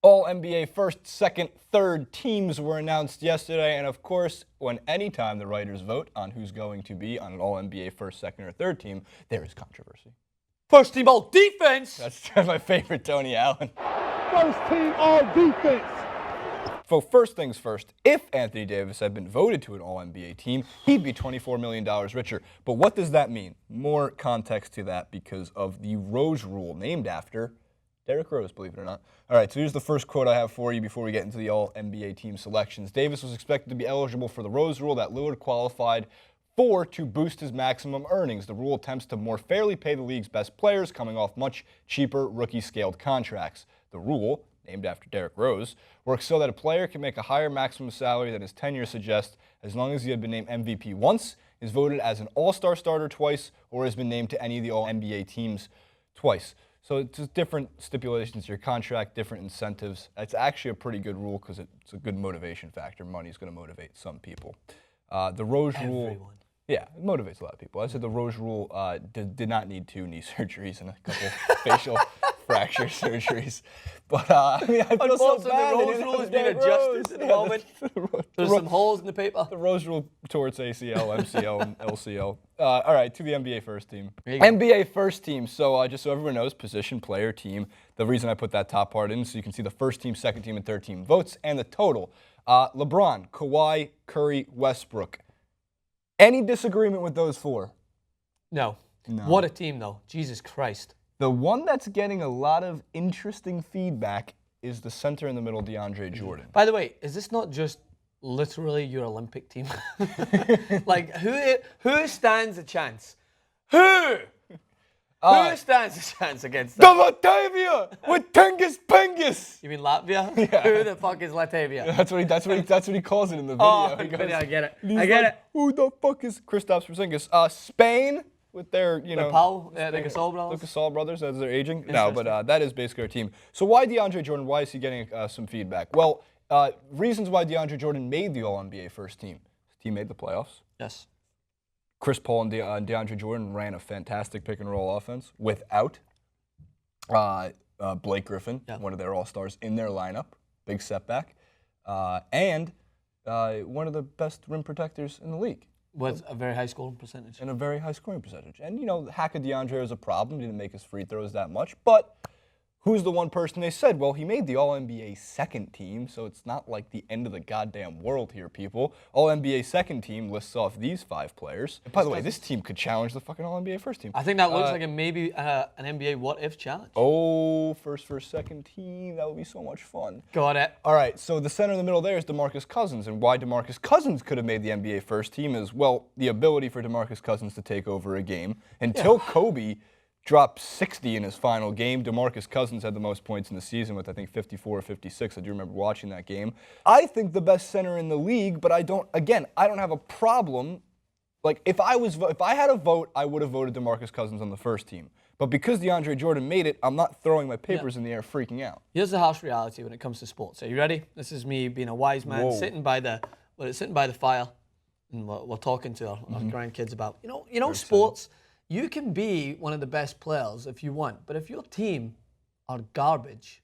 All NBA first, second, third teams were announced yesterday, and of course, anytime the writers vote on who's going to be on an All NBA first, second, or third team, there is controversy. First team all defense. That's my favorite Tony Allen. First team all defense. So first things first, if Anthony Davis had been voted to an All-NBA team, he'd be $24 million richer. But what does that mean? More context to that because of the Rose Rule, named after Derrick Rose, believe it or not. All right, so here's the first quote I have for you before we get into the All-NBA team selections. Davis was expected to be eligible for the Rose Rule that Lillard qualified for to boost his maximum earnings. The rule attempts to more fairly pay the league's best players coming off much cheaper rookie-scaled contracts. The rule, named after Derrick Rose, works so that a player can make a higher maximum salary than his tenure suggests as long as he had been named MVP once, is voted as an All-Star starter twice, or has been named to any of the All-NBA teams twice. So it's just different stipulations to your contract, different incentives. It's actually a pretty good rule because it's a good motivation factor. Money is going to motivate some people. The Rose Rule, yeah, it motivates a lot of people. I said the Rose Rule did not need 2 knee surgeries and a couple facial fracture surgeries. But I mean, I feel so bad. The Rose Rule is being adjusted at the moment. There's some holes in the paper. The Rose Rule towards ACL, MCL, and LCL. All right, to the NBA first team. NBA first team. So just so everyone knows, position, player, team. The reason I put that top part in so you can see the first team, second team, and third team votes and the total. LeBron, Kawhi, Curry, Westbrook. Any disagreement with those 4? No. What a team, though. Jesus Christ. The one that's getting a lot of interesting feedback is the center in the middle, DeAndre Jordan. By the way, is this not just literally your Olympic team? Like, who stands a chance? Who stands a chance against that? The Latavia with Tengus Pengus. You mean Latvia? Yeah. Who the fuck is Latavia? That's what he calls it in the video. Oh, He goes, I get it. he's I get like, it. Who the fuck is Kristaps Porzingis? Spain with their, The Pau, the Gasol brothers. The Gasol brothers as they're aging. No, but that is basically our team. So why DeAndre Jordan? Why is he getting some feedback? Well, reasons why DeAndre Jordan made the All-NBA first team. His team made the playoffs. Yes. Chris Paul and DeAndre Jordan ran a fantastic pick-and-roll offense without Blake Griffin, one of their all-stars, in their lineup. Big setback. And one of the best rim protectors in the league. With a very high scoring percentage. And a very high scoring percentage. And, you know, the hack of DeAndre is a problem. Didn't make his free throws that much. But who's the one person they said? Well, he made the All-NBA second team, so it's not like the end of the goddamn world here, people. All-NBA second team lists off these 5 players. And by the way, this team could challenge the fucking All-NBA first team. I think that looks like maybe an NBA what-if challenge. Oh, first second team. That would be so much fun. Got it. All right, so the center in the middle there is DeMarcus Cousins. And why DeMarcus Cousins could have made the NBA first team is, well, the ability for DeMarcus Cousins to take over a game. Until Kobe dropped 60 in his final game, DeMarcus Cousins had the most points in the season with, I think, 54 or 56. I do remember watching that game. I think the best center in the league, but I don't have a problem. Like, if I had a vote, I would have voted DeMarcus Cousins on the first team. But because DeAndre Jordan made it, I'm not throwing my papers in the air freaking out. Here's the harsh reality when it comes to sports. Are you ready? This is me being a wise man sitting by the fire, and we're talking to our grandkids about, you know, sports. You can be one of the best players if you want, but if your team are garbage,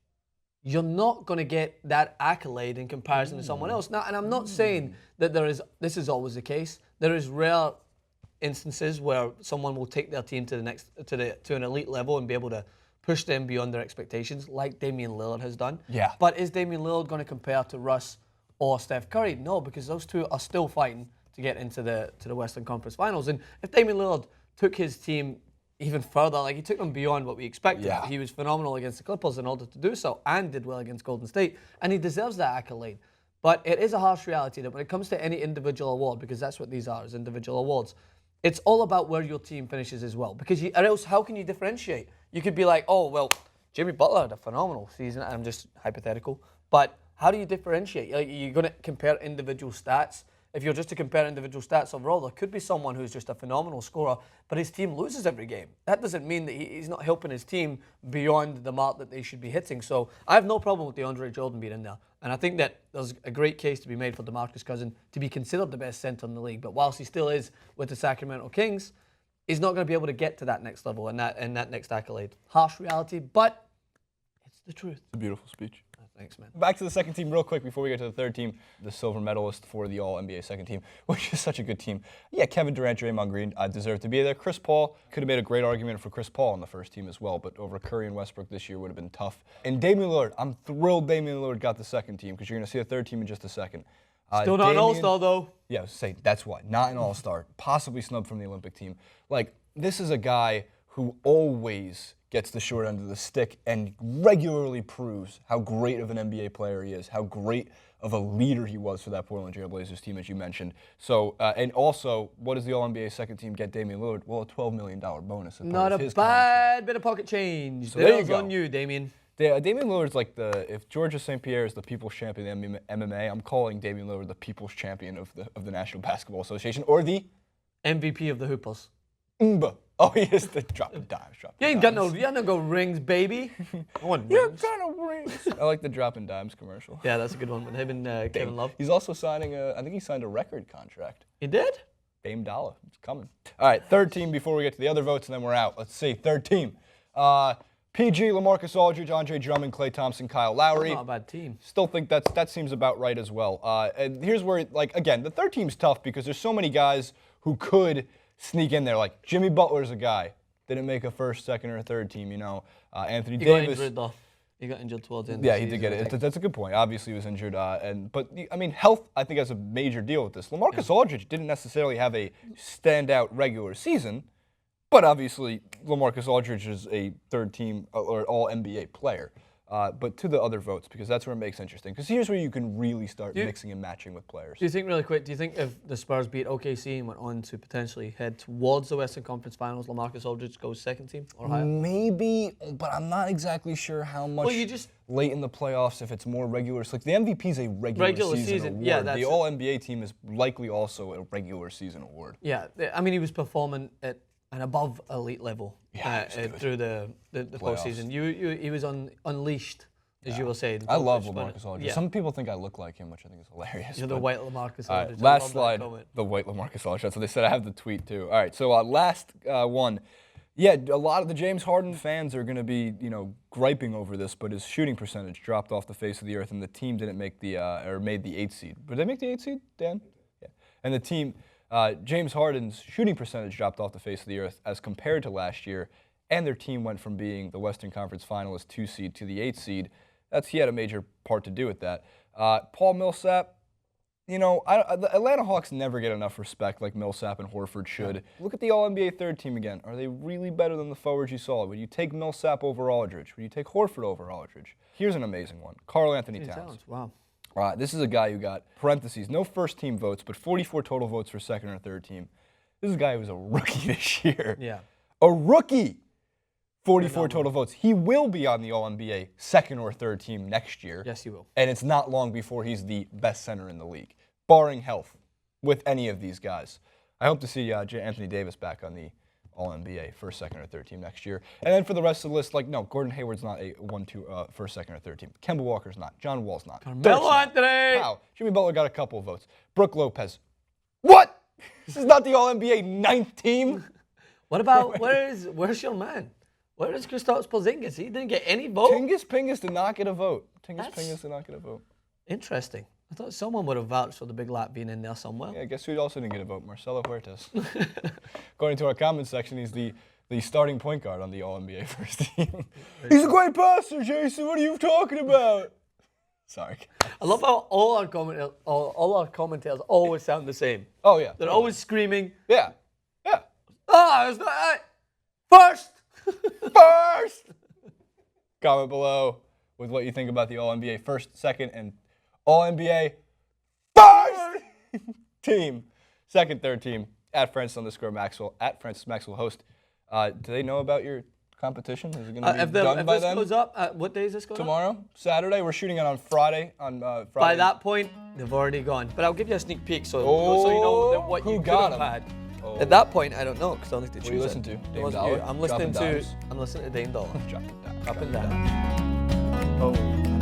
you're not going to get that accolade in comparison to someone else. Now, and I'm not saying that this is always the case. There is rare instances where someone will take their team to an elite level and be able to push them beyond their expectations, like Damian Lillard has done. Yeah. But is Damian Lillard going to compare to Russ or Steph Curry? No, because those two are still fighting to get into the Western Conference Finals. And if Damian Lillard took his team even further, like he took them beyond what we expected. Yeah. He was phenomenal against the Clippers in order to do so, and did well against Golden State, and he deserves that accolade. But it is a harsh reality that when it comes to any individual award, because that's what these are, is individual awards, it's all about where your team finishes as well. Because or else, how can you differentiate? You could be like, oh, well, Jimmy Butler had a phenomenal season. I'm just hypothetical. But how do you differentiate? Like, you're going to compare individual stats. If you're just to compare individual stats overall, there could be someone who's just a phenomenal scorer, but his team loses every game. That doesn't mean that he's not helping his team beyond the mark that they should be hitting. So I have no problem with DeAndre Jordan being in there. And I think that there's a great case to be made for DeMarcus Cousins to be considered the best center in the league. But whilst he still is with the Sacramento Kings, he's not going to be able to get to that next level and that next accolade. Harsh reality, but it's the truth. It's a beautiful speech. Thanks, man. Back to the second team real quick before we get to the third team, the silver medalist for the All-NBA second team, which is such a good team. Yeah, Kevin Durant, Draymond Green deserve to be there. Chris Paul could have made a great argument for Chris Paul on the first team as well, but over Curry and Westbrook this year would have been tough. And Damian Lillard, I'm thrilled Damian Lillard got the second team because you're going to see a third team in just a second. Still not an All-Star, though. Yeah, I was saying, that's why. Not an All-Star. Possibly snubbed from the Olympic team. Like, this is a guy who always gets the short end of the stick and regularly proves how great of an NBA player he is, how great of a leader he was for that Portland Trail Blazers team, as you mentioned. So, and also, what does the All-NBA second team get Damian Lillard? Well, a $12 million bonus. Not a bad bit of pocket change. So there you go. On you, Damian. Damian Lillard's like if Georgia St. Pierre is the people's champion of the MMA, I'm calling Damian Lillard the people's champion of the National Basketball Association, or the MVP of the Hoopers. Oh, he is the dropping dimes. You ain't got no rings, baby. I want You rings. got no rings. I like the dropping dimes commercial. Yeah, that's a good one with him and Kevin Love. He's also signing I think he signed a record contract. He did? Dame Dollar. It's coming. All right, third team before we get to the other votes, and then we're out. Let's see, third team. PG, LaMarcus Aldridge, Andre Drummond, Klay Thompson, Kyle Lowry. Not a bad team. Still think that seems about right as well. And here's where, again, the third team's tough because there's so many guys who could sneak in there. Like Jimmy Butler's a guy. Didn't make a first, second, or third team, Anthony Davis. Got injured, though. He got injured towards the end. Yeah, he did get it. That's a good point. Obviously, he was injured. But health, I think, has a major deal with this. LaMarcus Aldridge didn't necessarily have a standout regular season, but obviously, LaMarcus Aldridge is a third team or All-NBA player. But to the other votes, because that's where it makes interesting. Because here's where you can really start mixing and matching with players. Do you think, really quick, if the Spurs beat OKC and went on to potentially head towards the Western Conference Finals, LaMarcus Aldridge goes second team or higher? Maybe, but I'm not exactly sure how much late in the playoffs, if it's more regular. It's like the MVP is a regular season award. Yeah, the All-NBA team is likely also a regular season award. Yeah, he was performing at an above elite level through the postseason. He was unleashed, as you were saying. I love LaMarcus Aldridge. Some people think I look like him, which I think is hilarious. You're the white LaMarcus Aldridge. Last slide, the white LaMarcus Aldridge. That's what they said. I have the tweet too. All right, so last one. Yeah, a lot of the James Harden fans are going to be, griping over this, but his shooting percentage dropped off the face of the earth, and the team didn't make made the 8th seed. Did they make the 8th seed, Dan? Yeah. And the team. James Harden's shooting percentage dropped off the face of the earth as compared to last year, and their team went from being the Western Conference finalist 2 seed to the 8th seed. He had a major part to do with that. Paul Millsap, the Atlanta Hawks never get enough respect like Millsap and Horford should. Look at the All-NBA third team again. Are they really better than the forwards you saw? Would you take Millsap over Aldridge? Would you take Horford over Aldridge? Here's an amazing one. Karl Anthony Towns. Wow. This is a guy who got, parentheses, no first team votes, but 44 total votes for second or third team. This is a guy who was a rookie this year. Yeah. A rookie! 44 total votes. He will be on the All-NBA second or third team next year. Yes, he will. And it's not long before he's the best center in the league, barring health, with any of these guys. I hope to see Anthony Davis back on the All-NBA first, second, or third team next year. And then for the rest of the list, no, Gordon Hayward's not a 1-2 first, second, or third team. Kemba Walker's not. John Wall's not. Carmelo Anthony! Wow. Jimmy Butler got a couple of votes. Brooke Lopez. What? This is not the All-NBA ninth team? What about, where's your man? Where is Kristaps Porzingis? He didn't get any vote? Tingus Pingus did not get a vote. Pingus did not get a vote. Interesting. I thought someone would have vouched for the big lap being in there somewhere. Yeah, guess who also didn't get a vote? Marcelo Huertas. According to our comments section, he's the starting point guard on the All-NBA first team. He's a great passer, Jason. What are you talking about? Sorry. I love how all our commentators always sound the same. Oh, yeah. They're always screaming. Yeah. Yeah. It's not first! First! Comment below with what you think about the All-NBA first, second, and All-NBA first team. Second, third team. At Francis_Maxwell. At Francis Maxwell Host. Do they know about your competition? Is it going to be done by then? If this goes up, what day is this going Tomorrow? up? Saturday. We're shooting it on Friday. By that point, they've already gone. But I'll give you a sneak peek so you know what you could have had. Oh. At that point, I don't know because I need to choose. What do you listen to? Dame Dollar? I'm listening to Dame Dollar. Drop it down. Up and down. Oh.